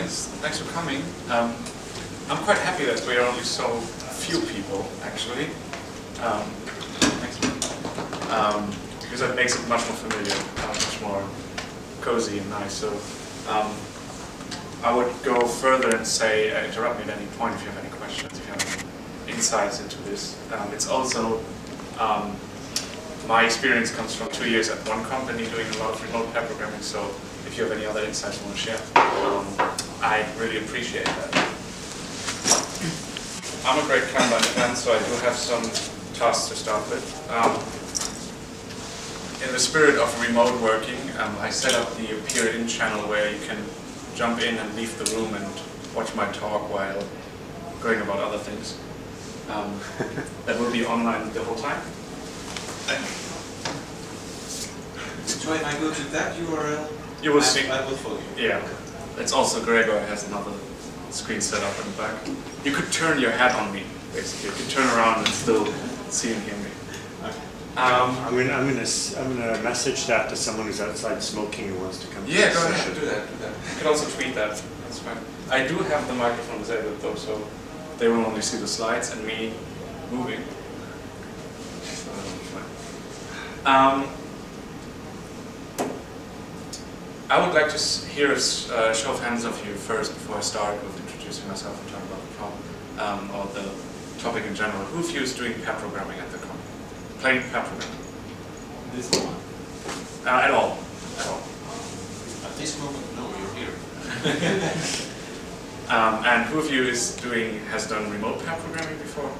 thanks for coming. I'm quite happy that we are only so few people, actually. Thanks. Because that makes it much more familiar, much more cozy and nice. So I would go further and say, interrupt me at any point if you have any questions, if you have any insights into this. It's also, my experience comes from 2 years at one company doing a lot of remote pair programming, so if you have any other insights you want to share, I really appreciate that. I'm a great Kanban fan, so I do have some tasks to start with. In the spirit of remote working, I set up the Appear In channel where you can jump in and leave the room and watch my talk while going about other things. That will be online the whole time. So if I go to that URL, you will see. I will follow you. Yeah. It's also Gregor has another screen set up in the back. You could turn your head on me, basically. You could turn around and still see and hear me. Okay. I'm gonna message that to someone who's outside smoking who wants to come. Yeah, to go the ahead. session. Do that. You could also tweet that. That's fine. I do have the microphone disabled though, so they will only see the slides and me moving. So that'll be fine. I would like to hear a show of hands of you first before I start with introducing myself and talking about the problem or the topic in general. Who of you is doing pair programming at the company? Playing pair programming? This one. At all? At all. At this moment, no, you're here. And who of you has done remote pair programming before?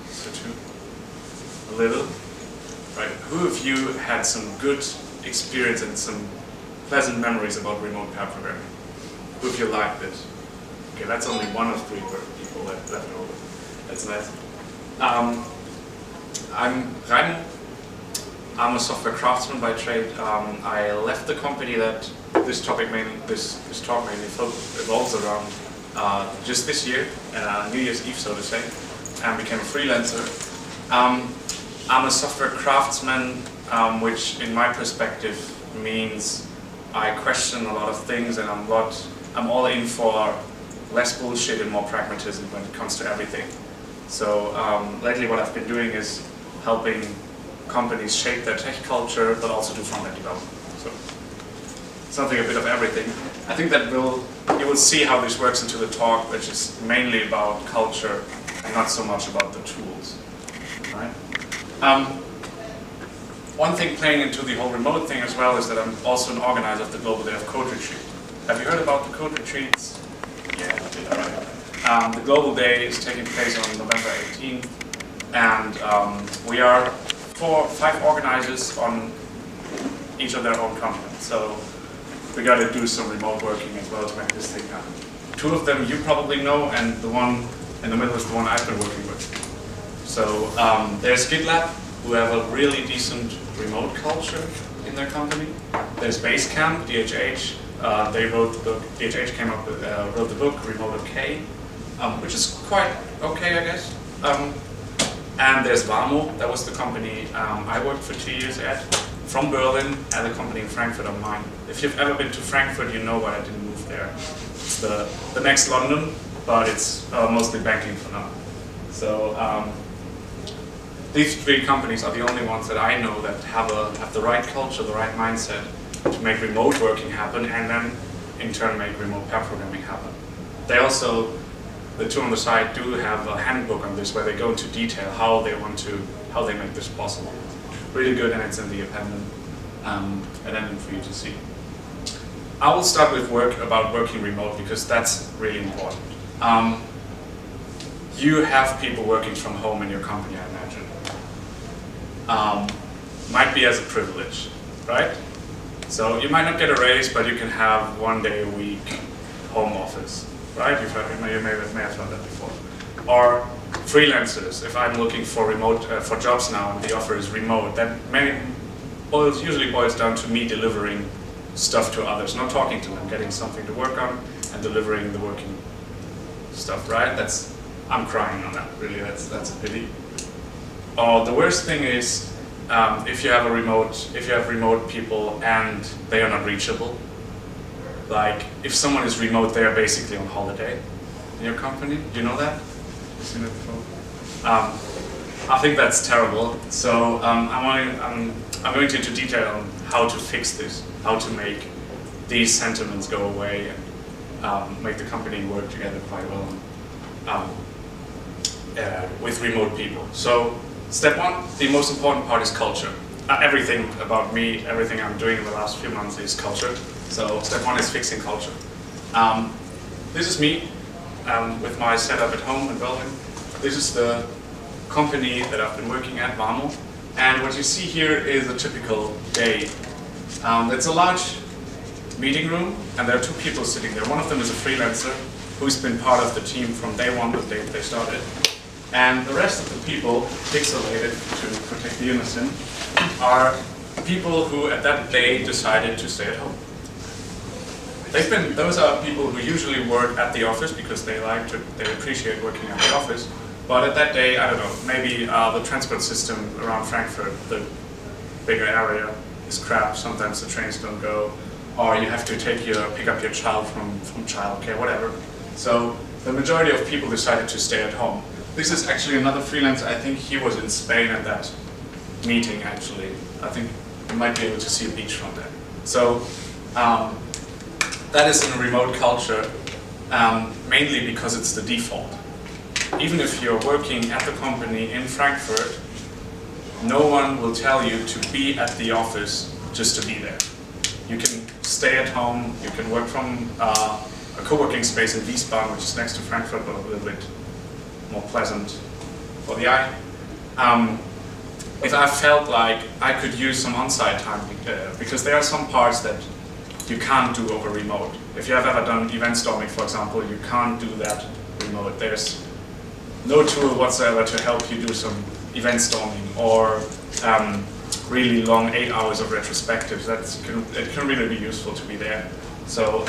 So two. A little. Right. Who of you had some good experience and some pleasant memories about remote pair programming? Who of you liked it? Okay, that's only one of three people left over. That's nice. I'm Raimo. I'm a software craftsman by trade. I left the company that this talk mainly revolves around just this year, New Year's Eve, so to say, and became a freelancer. I'm a software craftsman, which in my perspective means I question a lot of things, and I'm all in for less bullshit and more pragmatism when it comes to everything. So lately what I've been doing is helping companies shape their tech culture, but also do front-end development. So something a bit of everything. I think that you will see how this works into the talk, which is mainly about culture and not so much about the tools. Right? One thing playing into the whole remote thing as well is that I'm also an organizer of the Global Day of Code Retreat. Have you heard about the code retreats? Yeah, all right. The Global Day is taking place on November 18th, and we are 5 organizers on each of their own continent. So we got to do some remote working as well to make this thing happen. 2 of them you probably know, and the one in the middle is the one I've been working with. So there's GitLab, who have a really decent remote culture in their company. There's Basecamp, DHH. They wrote the book. DHH wrote the book Remote OK, which is quite okay, I guess. And there's Vamo. That was the company I worked for 2 years at, from Berlin, and the company in Frankfurt on mine. If you've ever been to Frankfurt, you know why I didn't move there. It's the next London, but it's mostly banking for now. So these 3 companies are the only ones that I know that have the right culture, the right mindset to make remote working happen, and then in turn make remote pair programming happen. They also, the 2 on the side, do have a handbook on this where they go into detail how they make this possible. Really good, and it's in the addendum for you to see. I will start with about working remote because that's really important. You have people working from home in your company, I imagine. Might be as a privilege, right? So you might not get a raise, but you can have 1 day a week home office, right? You may have heard that before. Or freelancers. If I'm looking for for jobs now and the offer is remote, that usually boils down to me delivering stuff to others, not talking to them, getting something to work on and delivering the working stuff, right? I'm crying on that. Really, that's a pity. The worst thing is if you have remote people and they are not reachable, like if someone is remote, they are basically on holiday in your company. Do you know that? You've seen it before? I think that's terrible. So I'm going into detail on how to fix this, how to make these sentiments go away and make the company work together quite well with remote people. So step one, the most important part is culture. Everything about me, everything I'm doing in the last few months is culture. So step one is fixing culture. This is me with my setup at home in Berlin. This is the company that I've been working at, Raimo. And what you see here is a typical day. It's a large meeting room, and there are two people sitting there. One of them is a freelancer who's been part of the team from day one, the day they started. And the rest of the people, pixelated to protect the innocent, are people who at that day decided to stay at home. Those are people who usually work at the office because they appreciate working at the office. But at that day, I don't know, maybe the transport system around Frankfurt, the bigger area, is crap. Sometimes the trains don't go, or you have to pick up your child from childcare, whatever. So the majority of people decided to stay at home. This is actually another freelancer. I think he was in Spain at that meeting, actually. I think you might be able to see a beach from there. So that is in a remote culture, mainly because it's the default. Even if you're working at the company in Frankfurt, no one will tell you to be at the office just to be there. You can stay at home, you can work from a co-working space in Wiesbaden, which is next to Frankfurt, but a little bit more pleasant for the eye. If I felt like I could use some on-site time, because there are some parts that you can't do over remote. If you have ever done event storming, for example, you can't do that remote. There's no tool whatsoever to help you do some event storming or really long 8 hours of retrospectives. It can really be useful to be there. So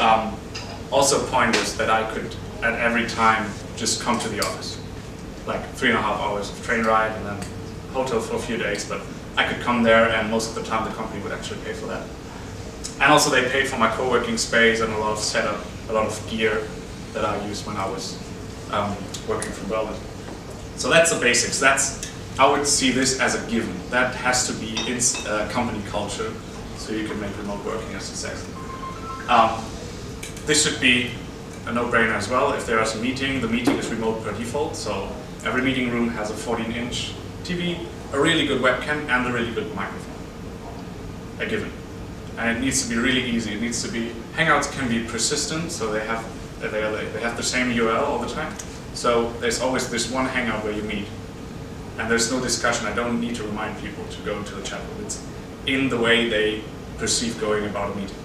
also a point is that I could at every time just come to the office, like 3.5 hours of train ride and then hotel for a few days, but I could come there and most of the time the company would actually pay for that. And also they paid for my co-working space and a lot of setup, a lot of gear that I used when I was working from Berlin. So that's the basics. I would see this as a given. That has to be in company culture, so you can make remote working a success. This should be a no-brainer as well. If there is a meeting, the meeting is remote per default. So every meeting room has a 14-inch TV, a really good webcam, and a really good microphone. A given. And it needs to be really easy. It needs to be. Hangouts can be persistent, so they have the same URL all the time. So there's always this one Hangout where you meet, and there's no discussion. I don't need to remind people to go to the chat room. It's in the way they perceive going about a meeting.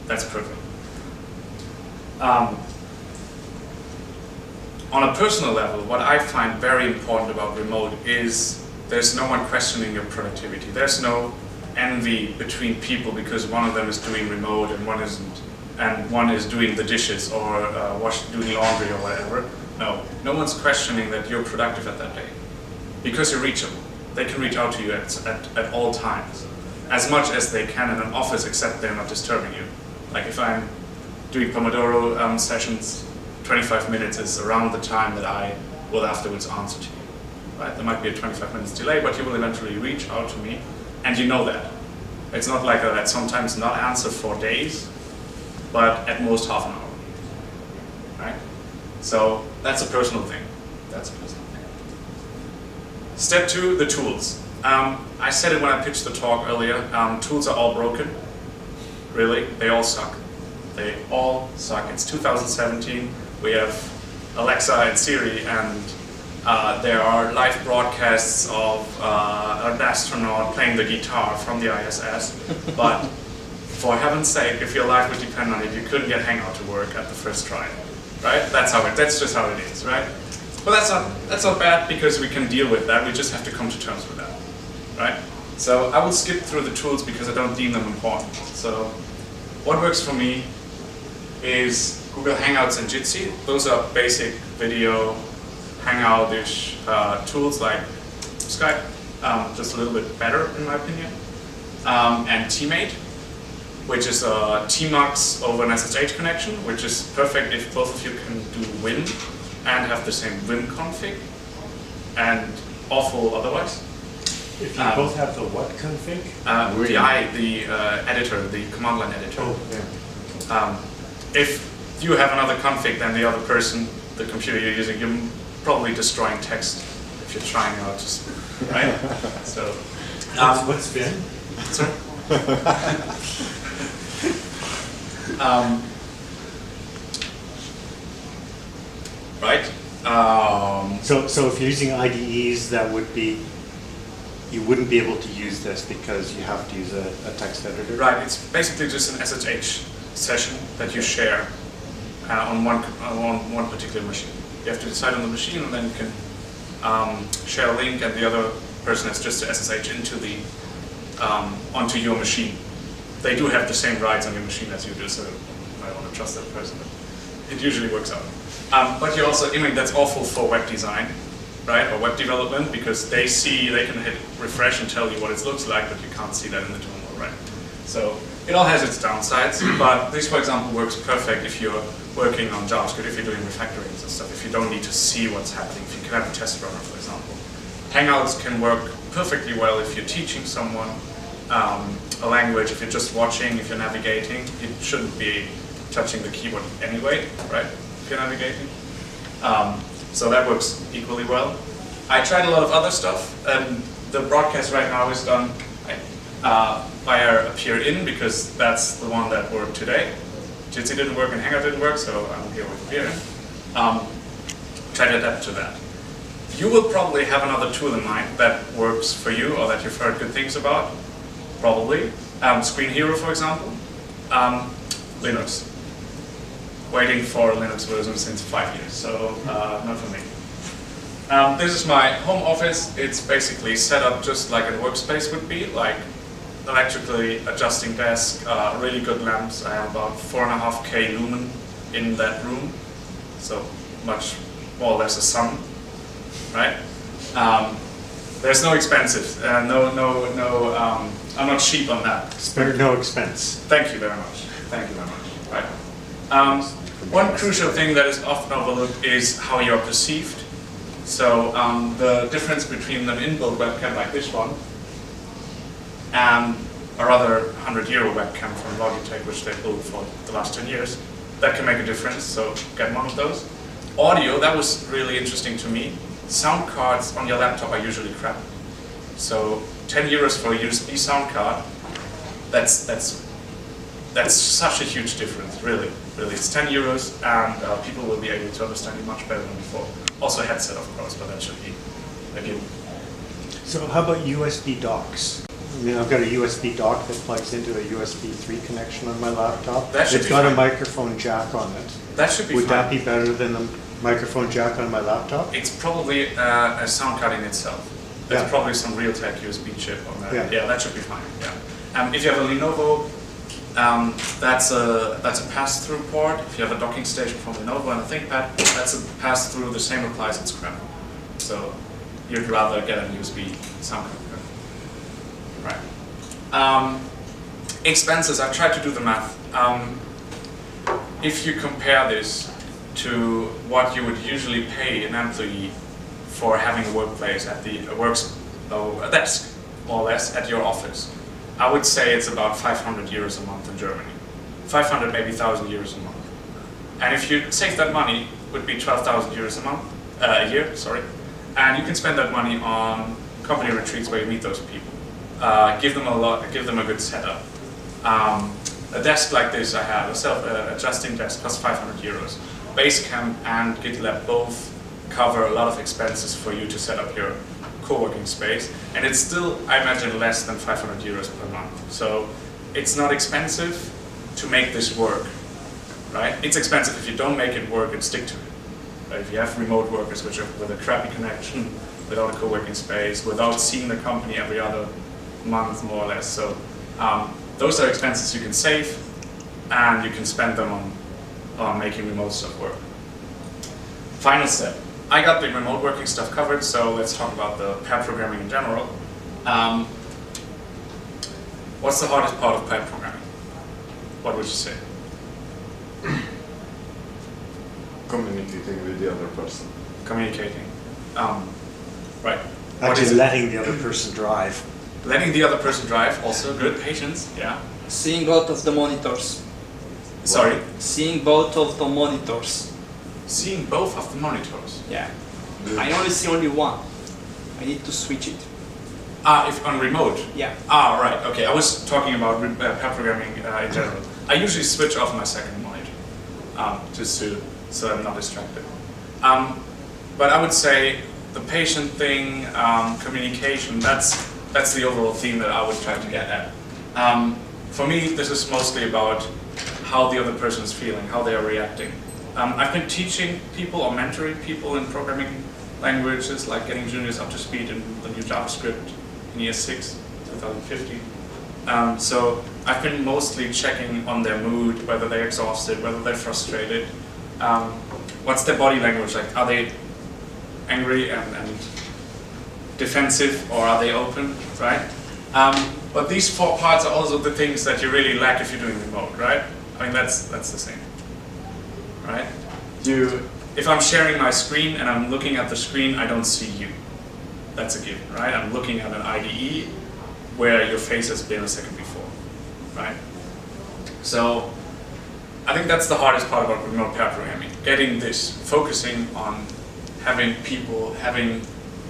That's perfect. On a personal level, what I find very important about remote is there's no one questioning your productivity. There's no envy between people because one of them is doing remote and one isn't, and one is doing the dishes or doing laundry or whatever. No one's questioning that you're productive at that day because you're reachable. They can reach out to you at all times, as much as they can in an office, except they're not disturbing you. Like if I'm doing Pomodoro sessions, 25 minutes is around the time that I will afterwards answer to you. Right? There might be a 25 minutes delay, but you will eventually reach out to me, and you know that. It's not like that sometimes not answer for days, but at most half an hour. Right? So that's a personal thing. Step 2, the tools. I said it when I pitched the talk earlier. Tools are all broken. Really, they all suck. They all suck. It's 2017. We have Alexa and Siri, and there are live broadcasts of an astronaut playing the guitar from the ISS. But for heaven's sake, if your life would depend on it, you couldn't get Hangout to work at the first try, right? That's just how it is, right? But that's not bad because we can deal with that. We just have to come to terms with that, right? So I will skip through the tools because I don't deem them important. So what works for me is Google Hangouts and Jitsi. Those are basic video Hangout-ish tools like Skype, just a little bit better in my opinion. And tmate. which is a tmate over an SSH connection, which is perfect if both of you can do Win and have the same Win config, and awful otherwise. If you both have the what config? The editor, the command line editor. Oh, yeah. If you have another config than the other person, the computer you're using, you're probably destroying text if you're trying out, right? So, what's Vin? Sorry? Right? So if you're using IDEs, that would be, you wouldn't be able to use this because you have to use a text editor? Right, it's basically just an SSH session that you share on one particular machine. You have to decide on the machine, and then you can share a link, and the other person has just to SSH into the onto your machine. They do have the same rights on your machine as you do, so you might want to trust that person. But it usually works out. But you also, that's awful for web design, right, or web development, because they can hit refresh and tell you what it looks like, but you can't see that in the terminal, right? So it all has its downsides, but this, for example, works perfect if you're working on JavaScript, if you're doing refactorings and stuff, if you don't need to see what's happening, if you can have a test runner, for example. Hangouts can work perfectly well if you're teaching someone a language, if you're just watching, if you're navigating. You shouldn't be touching the keyboard anyway, right, if you're navigating. So that works equally well. I tried a lot of other stuff, and the broadcast right now is done via a peer-in, because that's the one that worked today. Jitsi didn't work and Hangout didn't work, so I'm here with peer-in. Try to adapt to that. You will probably have another tool in mind that works for you, or that you've heard good things about, probably. Screen Hero, for example. Linux. Waiting for a Linux version since 5 years, so not for me. This is my home office. It's basically set up just like a workspace would be, like electrically adjusting desk, really good lamps. I have about 4.5K lumen in that room, so much more or less a sun, right? There's no expensive, I'm not cheap on that. Spare no expense. Thank you very much. Thank you very much. Right. One crucial thing that is often overlooked is how you're perceived. So the difference between an inbuilt webcam like this one and a rather 100-euro webcam from Logitech, which they built for the last 10 years, that can make a difference, so get one of those. Audio, that was really interesting to me. Sound cards on your laptop are usually crap. So 10 euros for a USB sound card, that's such a huge difference, really. It's 10 euros, and people will be able to understand you much better than before. Also a headset, of course, but that should be a given. So how about USB docks? I mean, I've got a USB dock that plugs into a USB 3 connection on my laptop. It's got a microphone jack on it. That should be Would fine. that be better than the microphone jack on my laptop? It's probably a sound card in itself. There's probably some Realtek USB chip on that. Yeah, that should be fine. Yeah. If you have a Lenovo, that's a pass-through port. If you have a docking station from Lenovo and a ThinkPad, that's a pass-through. The same applies. It's crap. So you'd rather get a USB sound card. Right. Expenses. I tried to do the math. If you compare this to what you would usually pay an employee for having a workplace at a desk, more or less, at your office, I would say it's about 500 euros a month in Germany. 500, maybe 1,000 euros a month. And if you save that money, it would be 12,000 euros a year, sorry. And you can spend that money on company retreats where you meet those people. Give them a good setup. A desk like this I have, a self-adjusting desk, plus 500 euros. Basecamp and GitLab both cover a lot of expenses for you to set up your co-working space, and it's still, I imagine, less than 500 euros per month. So it's not expensive to make this work, right? It's expensive if you don't make it work and stick to it. Right? If you have remote workers which are with a crappy connection, without a co-working space, without seeing the company every other month, more or less. So those are expenses you can save, and you can spend them on making remote stuff work. Final step. I got the remote working stuff covered, so let's talk about the pair programming in general. What's the hardest part of pair programming? what would you say? Communicating with the other person. Communicating. Right. What Actually is it? letting the other person drive. Letting the other person drive, also good. Patience, yeah. Seeing both of the monitors. Sorry? Seeing both of the monitors. Seeing both of the monitors. Yeah. I only see only one. I need to switch it. If on remote? Yeah. Right, okay. I was talking about pair programming in general. I usually switch off my second monitor, just so I'm not distracted. But I would say the patient thing, communication, that's the overall theme that I would try to get at. For me, this is mostly about how the other person is feeling, how they are reacting. I've been teaching people or mentoring people in programming languages, like getting juniors up to speed in the new JavaScript in year 6, 2015. So I've been mostly checking on their mood, whether they're exhausted, whether they're frustrated. What's their body language like? Are they angry and defensive, or are they open, right? But these 4 parts are also the things that you really lack if you're doing remote, right? I mean, that's the same, right? If I'm sharing my screen and I'm looking at the screen, I don't see you. That's a given, right? I'm looking at an IDE where your face has been a second before, right? So I think that's the hardest part about remote pair programming, getting this, focusing on having people,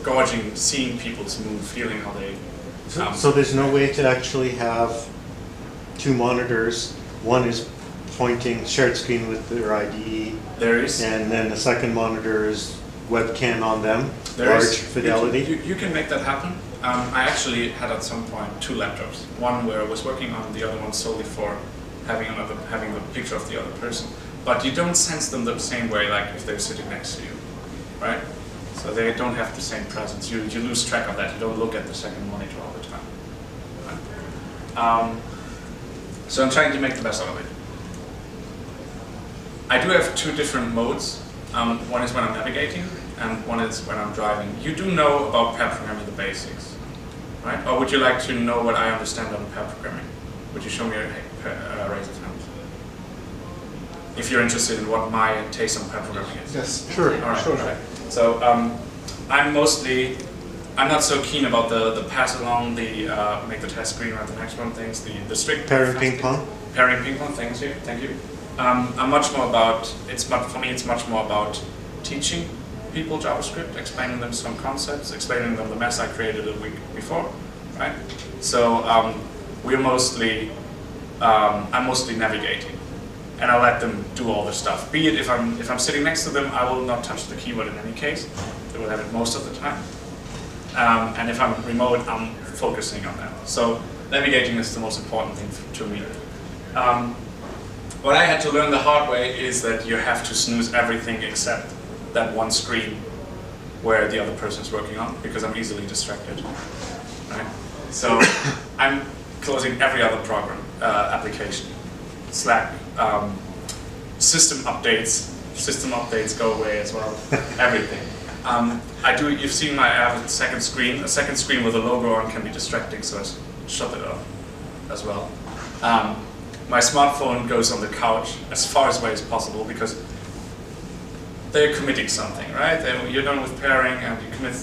gauging, seeing people's mood, feeling how they... So there's no way to actually have 2 monitors. One is pointing shared screen with their IDE. There is. And then the second monitor is webcam on them, There large is. fidelity. You can make that happen. I actually had at some point 2 laptops. One where I was working on, the other one solely for having the picture of the other person. But you don't sense them the same way, like if they're sitting next to you, right? So they don't have the same presence. You lose track of that. You don't look at the second monitor all the time. Right? So I'm trying to make the best out of it. I do have 2 different modes. One is when I'm navigating, and one is when I'm driving. You do know about pair programming, the basics, right? Or would you like to know what I understand on pair programming? Would you show me a raise of hands? If you're interested in what my taste on pair programming is. Yes, sure. All right, sure. all right. So I'm not so keen about the pass along, the make the test screen or the next one things, the strict Pairing ping pong? Pairing ping pong, thank you. I'm much more about, for me it's much more about teaching people JavaScript, explaining them some concepts, explaining them the mess I created a week before, right? So I'm mostly navigating, and I let them do all the stuff. Be it if I'm sitting next to them, I will not touch the keyboard in any case. They will have it most of the time. And if I'm remote, I'm focusing on that. So navigating is the most important thing to me. What I had to learn the hard way is that you have to snooze everything except that one screen where the other person is working on, because I'm easily distracted. Right? So I'm closing every other program, application, Slack, system updates go away as well, everything. You've seen I have a second screen with a logo on can be distracting, so I shut it off as well. My smartphone goes on the couch as far away as possible because they're committing something, right? You're done with pairing and you commit.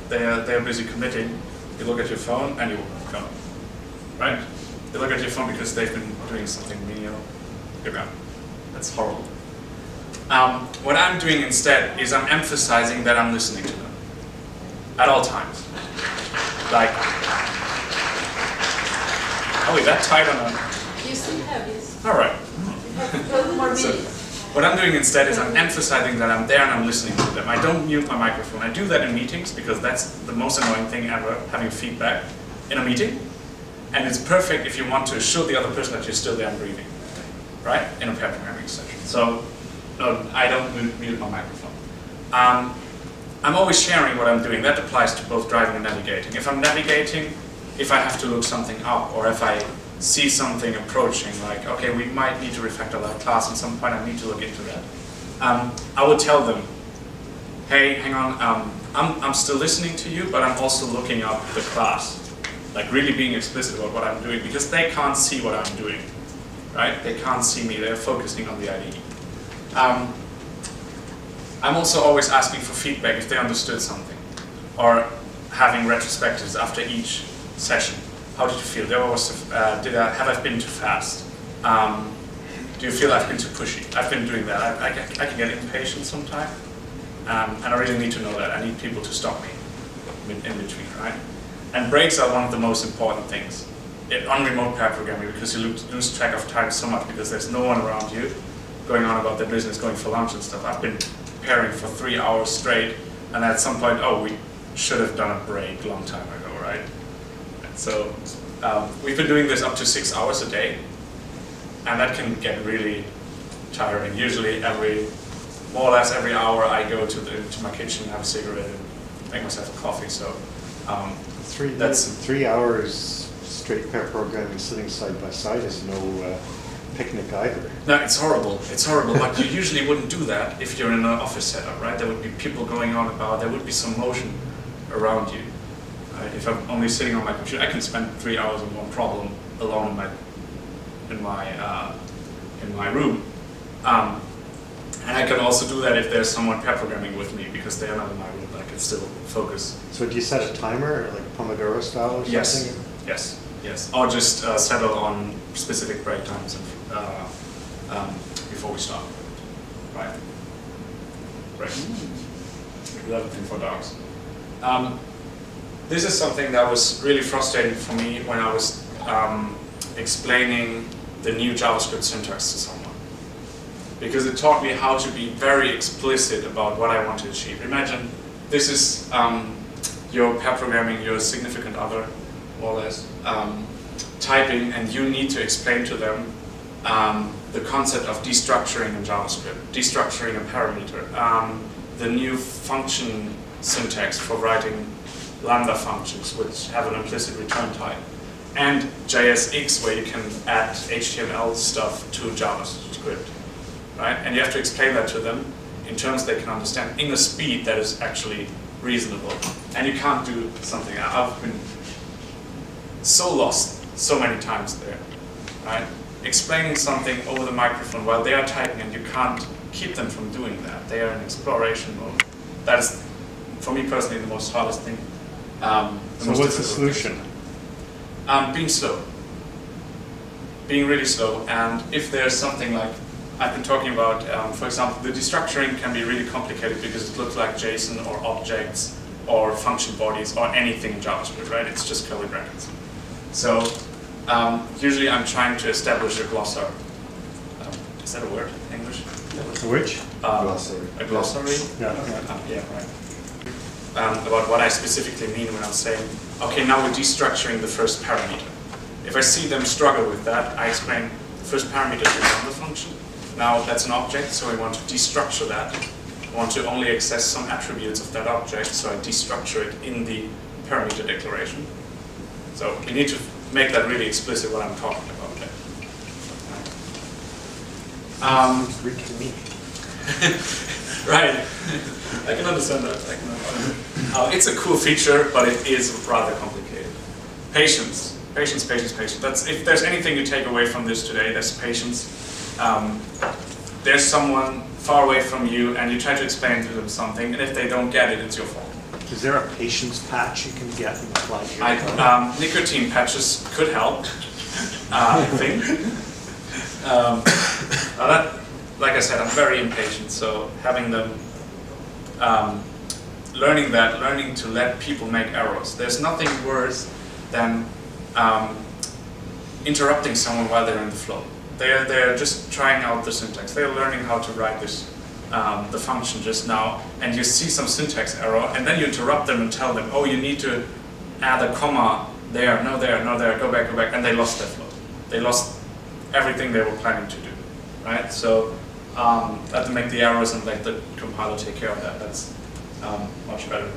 They're busy committing. You look at your phone and you go, right? You look at your phone because they've been doing something menial. You're gone. That's horrible. What I'm doing instead is I'm emphasizing that I'm listening to them at all times. Like, are we that tight on a? You still have this. All right. You have 12 more So, minutes. what I'm doing instead is I'm emphasizing that I'm there and I'm listening to them. I don't mute my microphone. I do that in meetings because that's the most annoying thing ever, having feedback in a meeting. And it's perfect if you want to assure the other person that you're still there and breathing, right? In a pair programming session. So, no, I don't mute my microphone. I'm always sharing what I'm doing. That applies to both driving and navigating. If I'm navigating, if I have to look something up, or if I see something approaching, like, okay, we might need to refactor that class at some point, I need to look into that. I would tell them, hey, hang on, I'm still listening to you, but I'm also looking up the class. Like really being explicit about what I'm doing, because they can't see what I'm doing. right? They can't see me, they're focusing on the IDE. I'm also always asking for feedback if they understood something, or having retrospectives after each session. How did you feel? Have I been too fast? Do you feel I've been too pushy? I've been doing that. I can get impatient sometimes, and I really need to know that. I need people to stop me in between, right? And breaks are one of the most important things on remote pair programming, because you lose track of time so much because there's no one around you going on about their business, going for lunch and stuff. I've been pairing for 3 hours straight, and at some point, oh, we should have done a break a long time ago, right? So we've been doing this up to 6 hours a day, and that can get really tiring. Usually more or less every hour I go to my kitchen, have a cigarette, and make myself a coffee. So that's 3 hours straight pair programming sitting side by side is no picnic either. No, it's horrible. It's horrible, but you usually wouldn't do that if you're in an office setup, right? There would be people going on about, there would be some motion around you. If I'm only sitting on my computer, I can spend 3 hours on one problem alone in my room. And I can also do that if there's someone pair programming with me, because they are not in my room, I can still focus. So do you set a timer, like Pomodoro style or something? Yes. Or just settle on specific break times before we start. Right. Another thing for dogs. This is something that was really frustrating for me when I was explaining the new JavaScript syntax to someone, because it taught me how to be very explicit about what I want to achieve. Imagine this is your pair programming, your significant other, more or less, typing, and you need to explain to them the concept of destructuring in JavaScript, destructuring a parameter, the new function syntax for writing Lambda functions, which have an implicit return type, and JSX, where you can add HTML stuff to JavaScript, right? And you have to explain that to them in terms they can understand in a speed that is actually reasonable. And you can't do something. I've been so lost so many times there, right? Explaining something over the microphone while they are typing, and you can't keep them from doing that. They are in exploration mode. That is, for me personally, the most hardest thing. So what's the solution? Being slow. Being really slow. And if there's something like I've been talking about, for example, the destructuring can be really complicated because it looks like JSON or objects or function bodies or anything in JavaScript, right? It's just curly brackets. So usually I'm trying to establish a glossary. Is that a word in English? Which? Glossary. A glossary? Yeah. Yeah, right. About what I specifically mean when I'm saying, okay, now we're destructuring the first parameter. If I see them struggle with that, I explain the first parameter is a Lambda function. Now that's an object, so we want to destructure that. We want to only access some attributes of that object, so I destructure it in the parameter declaration. So we need to make that really explicit what I'm talking about there. Greek to me. Right. I can understand that. It's a cool feature, but it is rather complicated. Patience. That's, if there's anything you take away from this today, that's patience. There's someone far away from you, and you try to explain to them something, and if they don't get it, it's your fault. Is there a patience patch you can get and apply to your Nicotine patches could help, I think. Like I said, I'm very impatient, so having them, learning to let people make errors. There's nothing worse than interrupting someone while they're in the flow. They're just trying out the syntax. They're learning how to write this, the function just now, and you see some syntax error, and then you interrupt them and tell them, oh, you need to add a comma there, no there, no there, go back, and they lost their flow. They lost everything they were planning to do, right? So have to make the errors and let the compiler take care of that. That's much better.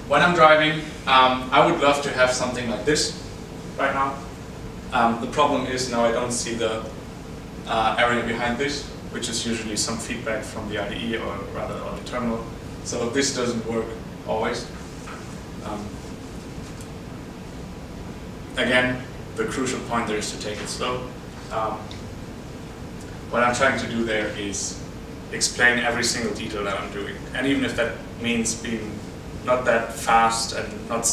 When I'm driving, I would love to have something like this right now. The problem is now I don't see the area behind this, which is usually some feedback from the IDE or rather on the terminal. So this doesn't work always. Again, the crucial point there is to take it slow. what I'm trying to do there is explain every single detail that I'm doing, and even if that means being not that fast and not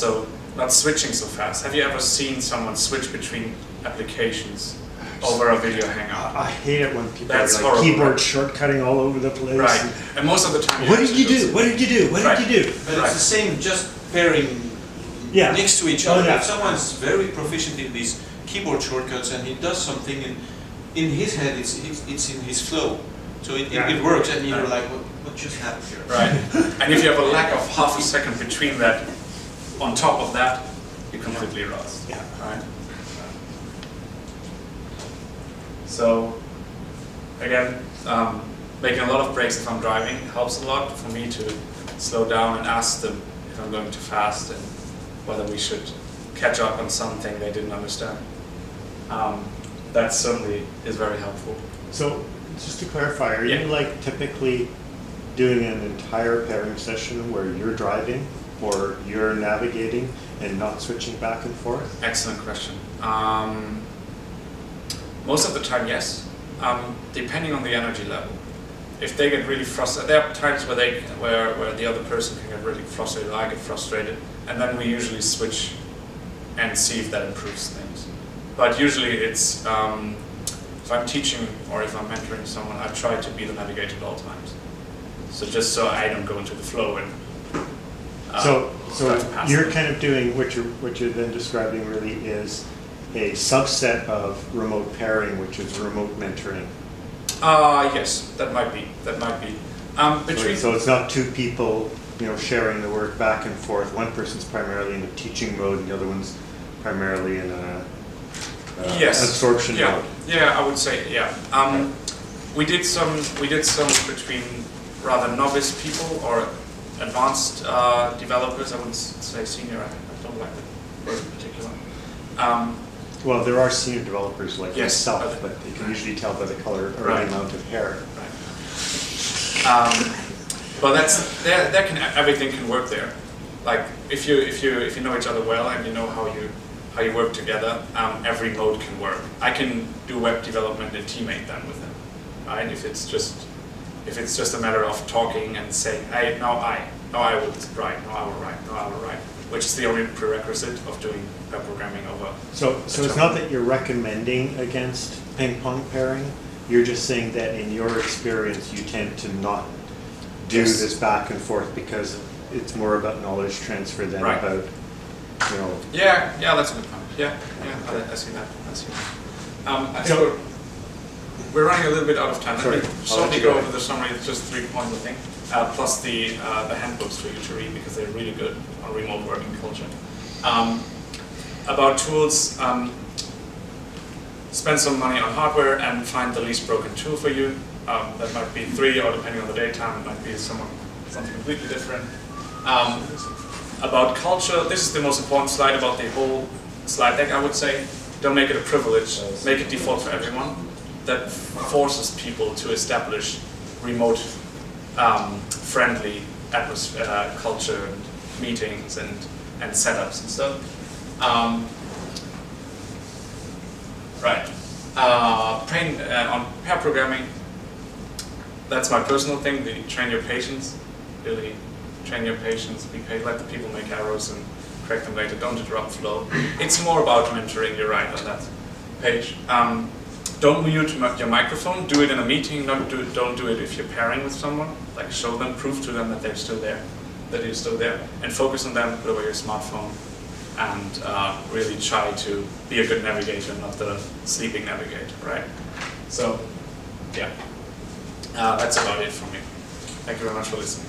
switching so fast. Have you ever seen someone switch between applications over a video hangout? I hate it when people That's are like horrible, keyboard right? shortcutting all over the place. Right, and most of the time. What did you do? What did you do? What Right. did you do? But Right. it's the same, just pairing Yeah. next to each Oh, other. yeah. If someone's very proficient in these keyboard shortcuts and he does something in his head, it's in his flow. So Yeah. it works, and you're like, what just happened here? Right, and if you have a lack of half a second between that, on top of that, you're completely lost. Yeah. Right. So, again, making a lot of breaks if I'm driving helps a lot for me to slow down and ask them if I'm going too fast and whether we should catch up on something they didn't understand. That certainly is very helpful. So, just to clarify, are Yeah. you like typically doing an entire pairing session where you're driving or you're navigating and not switching back and forth? Excellent question. Most of the time, yes. Depending on the energy level. If they get really frustrated, there are times where the other person can get really frustrated, I get frustrated, and then we usually switch and see if that improves things. But usually it's, if I'm teaching or if I'm mentoring someone, I try to be the navigator at all times. So just so I don't go into the flow and So drive past you're them. kind of doing what you're then describing really is a subset of remote pairing, which is remote mentoring. Yes, that might be. Between So it's not two people, sharing the work back and forth. One person's primarily in a teaching mode, and the other one's primarily in a yes. absorption Yeah. mode. Yeah, I would say yeah. We did some between rather novice people or advanced developers. I wouldn't say senior. I don't like the word in particular. Well, there are senior developers like Yes. yourself, but you can usually tell by the color or Right. the amount of hair. But everything can work there. Like if you know each other well and you know how you work together, every mode can work. I can do web development in T.A.K.E then with them, right? If it's just a matter of talking and saying, hey, no I will write, no I will write, which is the only prerequisite of doing Pairprogramming over. So it's not that you're recommending against ping pong pairing. You're just saying that in your experience, you tend to not do Yes. this back and forth because it's more about knowledge transfer than Right. about, Yeah, that's a good point. Yeah, I see that. I think So- we're running a little bit out of time. Sorry, Let me I'll let shortly you go go. over the summary, just 3 points I think, plus the handbooks for you to read because they're really good on remote working culture. About tools, spend some money on hardware and find the least broken tool for you. That might be 3, or depending on the daytime, it might be something completely different. About culture, this is the most important slide about the whole slide deck, I would say. Don't make it a privilege, make it default for everyone. That forces people to establish remote friendly atmosphere, culture, and meetings and setups and stuff. Right. On pair programming, that's my personal thing. Train your patience. Really train your patience. Be paid. Let the people make errors and correct them later. Don't interrupt flow. It's more about mentoring. You're right on that page. Don't mute your microphone. Do it in a meeting. Don't do it if you're pairing with someone. Like show them, prove to them that they're still there, that you're still there, and focus on them. Put away your smartphone, and really try to be a good navigator, not the sleeping navigator, right? So, yeah, that's about it from me. Thank you very much for listening.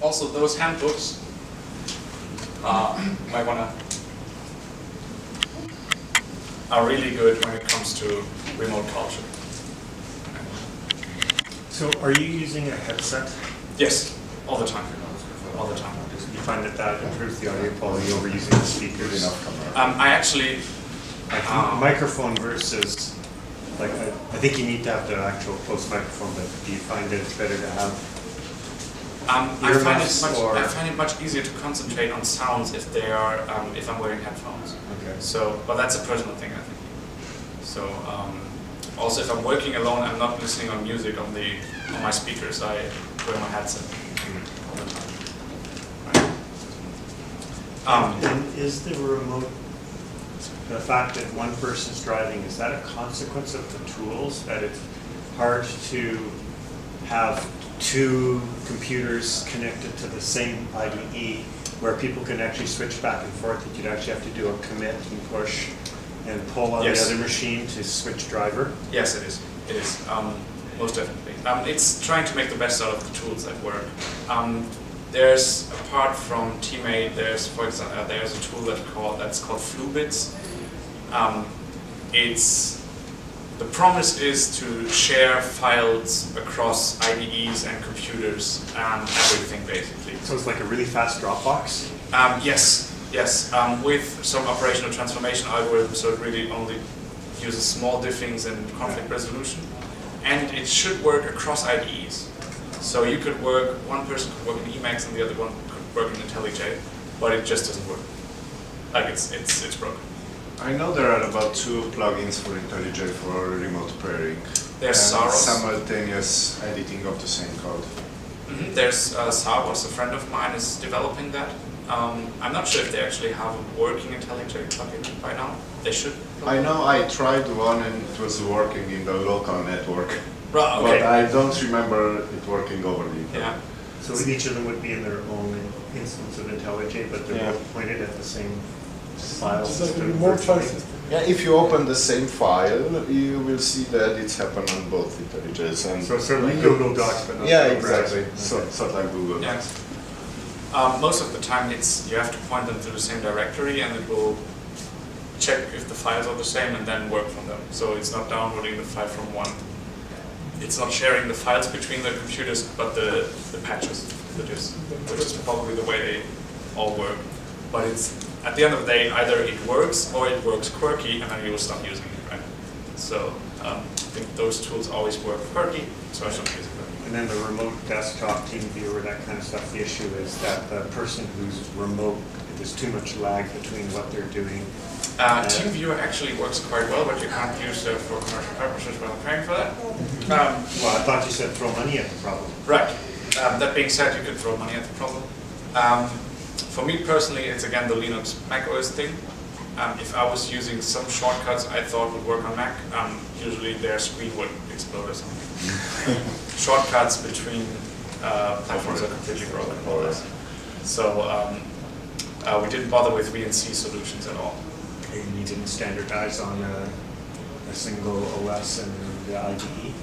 Also, those handbooks might wanna are really good when it comes to remote culture. So are you using a headset? Yes, all the time. All the time. You find that improves the audio quality over using the speakers? I actually, Microphone versus, like, I think you need to have the actual close microphone, but do you find that it's better to have I Earmuffs find it much easier to concentrate on sounds if they are if I'm wearing headphones. Okay. So, but that's a personal thing, I think. So, also if I'm working alone, I'm not listening on music on my speakers. I wear my headset all the time. Right. And is the remote, the fact that one person's driving, is that a consequence of the tools, that it's hard to have two computers connected to the same IDE where people can actually switch back and forth, that you'd actually have to do a commit and push and pull on Yes. the other machine to switch driver? Yes, it is. It is, most definitely. It's trying to make the best out of the tools that work. There's, apart from tmate, there's, for example, there's a tool that's called Floobits. The promise is to share files across IDEs and computers and everything, basically. So it's like a really fast Dropbox? Yes, with some operational transformation algorithms, so it really only uses small diffings and conflict resolution. And it should work across IDEs. So you could work, one person could work in Emacs and the other one could work in IntelliJ, but it just doesn't work. Like it's broken. I know there are about 2 plugins for IntelliJ for remote pairing. There's and Saros. simultaneous editing of the same code. There's Saros, a friend of mine is developing that. I'm not sure if they actually have a working IntelliJ plugin by now. They should. I know I tried one and it was working in the local network, Right, okay. but I don't remember it working over the internet. Yeah. So each of them would be in their own instance of IntelliJ, but they're both pointed at the same file system virtually? Yeah, if you open the same file, you will see that it's happened on both IntelliJs. And So it's sort of like Google Docs, but not yeah, Google exactly. Docs. Sort of like Google Yeah. Docs. Most of the time, you have to point them to the same directory, and it will check if the files are the same and then work from them. So it's not downloading the file from one. It's not sharing the files between the computers, but the patches, which is probably the way they all work. But it's at the end of the day, either it works or it works quirky, and then you will stop using it, right? So I think those tools always work quirky, so I stopped using them. And then the remote desktop, team viewer, that kind of stuff, the issue is that the person who's remote, there's too much lag between what they're doing. TeamViewer actually works quite well, but you can't use it for commercial purposes while paying for that. Well, I thought you said throw money at the problem. Right. That being said, you could throw money at the problem. For me personally, it's again the Linux Mac OS thing. If I was using some shortcuts I thought would work on Mac, usually their screen would explode or something. Shortcuts between platforms are completely broken and all this. So we didn't bother with VNC solutions at all. And you didn't standardize on a single OS and the IDE?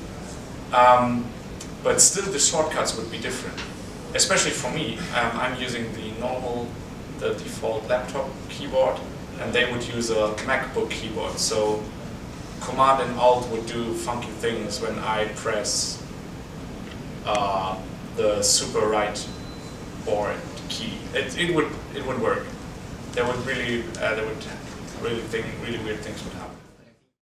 But still the shortcuts would be different. Especially for me, I'm using the default laptop keyboard, and they would use a MacBook keyboard. So Command and Alt would do funky things when I press the super right or key. It would work. There would really weird things would happen.